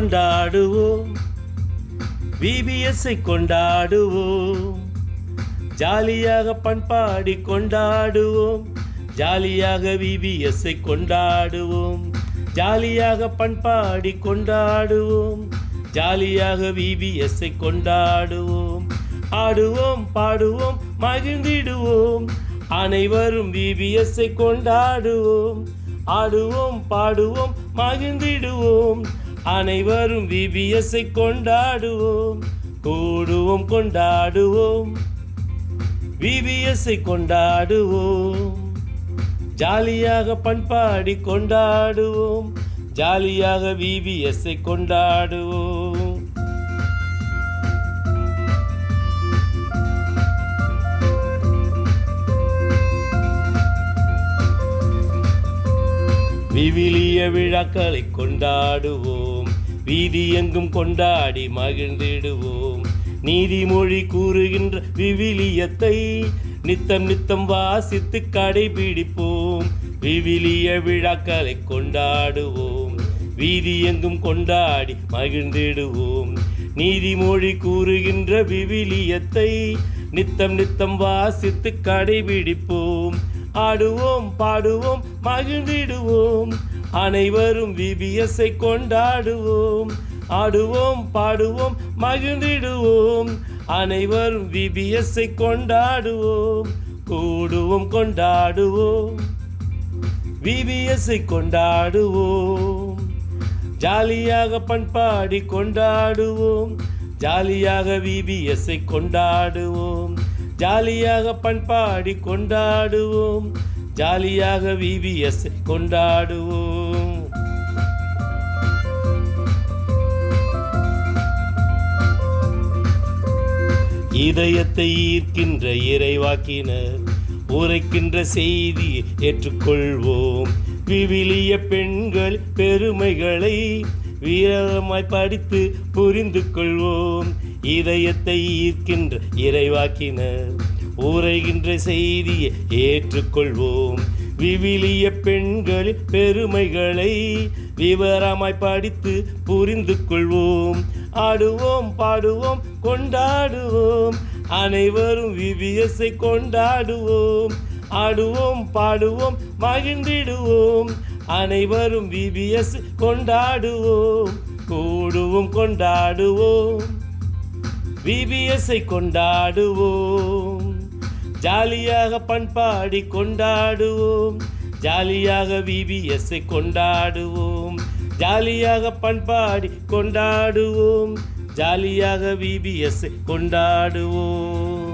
கொண்டாடுவோம், விபிஎஸ்ஐ கொண்டாடுவோம், ஜாலியாக பண்பாடி கொண்டாடுவோம், ஜாலியாக விபிஎஸ்ஐ கொண்டாடுவோம், ஜாலியாக பண்பாடி கொண்டாடுவோம், ஜாலியாக விபிஎஸ்ஐ கொண்டாடுவோம். ஆடுவோம் பாடுவோம் மகிழ்ந்திடுவோம், அனைவரும் விபிஎஸ்ஐ கொண்டாடுவோம். ஆடுவோம் பாடுவோம் மகிழ்ந்திடுவோம், அனைவரும் விபிஎஸ்ஐ கொண்டாடுவோம். கூடுவோம் கொண்டாடுவோம், விபிஎஸ்ஐ கொண்டாடுவோம், ஜாலியாக பண்பாடி கொண்டாடுவோம், ஜாலியாக விபிஎஸ்ஐ கொண்டாடுவோம். விவிலிய விழாக்களை கொண்டாடுவோம், வீதி எங்கும் கொண்டாடி மகிழ்ந்திடுவோம். நீதிமொழி கூறுகின்ற விவிலியத்தை நித்தம் நித்தம் வாசித்து கடைபிடிப்போம். விவிலிய விழாக்களை கொண்டாடுவோம், வீதி எங்கும் கொண்டாடி மகிழ்ந்திடுவோம். நீதிமொழி கூறுகின்ற விவிலியத்தை நித்தம் நித்தம் வாசித்து கடைபிடிப்போம். ஆடுவோம் பாடுவோம் மகிழ்ந்திடுவோம், அனைவரும் விபிஎஸ்ஐ கொண்டாடுவோம். ஆடுவோம் பாடுவோம் மகிழ்ந்திடுவோம், அனைவரும் விபிஎஸ்ஐ கொண்டாடுவோம். கூடுவோம் கொண்டாடுவோம், விபிஎஸ்ஐ கொண்டாடுவோம், ஜாலியாக பண்பாடி கொண்டாடுவோம், ஜாலியாக விபிஎஸ்ஐ கொண்டாடுவோம், ஜாலியாக பண்பாடி கொண்டாடுவோம், ஜாலியாக விபிஎஸ்ஐ கொண்டாடுவோம். இதயத்தை ஈர்க்கின்ற இறைவாக்கினர் உரைக்கின்ற செய்தியை ஏற்றுக்கொள்வோம். விவிலிய பெண்கள் பெருமைகளை வீரமாய் படித்து புரிந்து கொள்வோம். இதயத்தை ஈர்க்கின்ற இறைவாக்கினர் உரைகின்ற செய்தியை ஏற்றுக்கொள்வோம். விவிலிய பெண்கள் பெருமைகளை விவரமாய் படித்து புரிந்து கொள்வோம். ஆடுவோம் பாடுவோம் கொண்டாடுவோம், அனைவரும் விபிஎஸ்ஐ கொண்டாடுவோம். ஆடுவோம் பாடுவோம் மகிழ்ந்திடுவோம், அனைவரும் விபிஎஸ் கொண்டாடுவோம். கூடுவோம் கொண்டாடுவோம், விபிஎஸ்ஐ கொண்டாடுவோம், ஜாலியாக பண்பாடி கொண்டாடுவோம், ஜாலியாக விபிஎஸ்ஐ கொண்டாடுவோம், ஜாலியாக பண்பாடி கொண்டாடுவோம், ஜாலியாக விபிஎஸ்ஐ கொண்டாடுவோம்.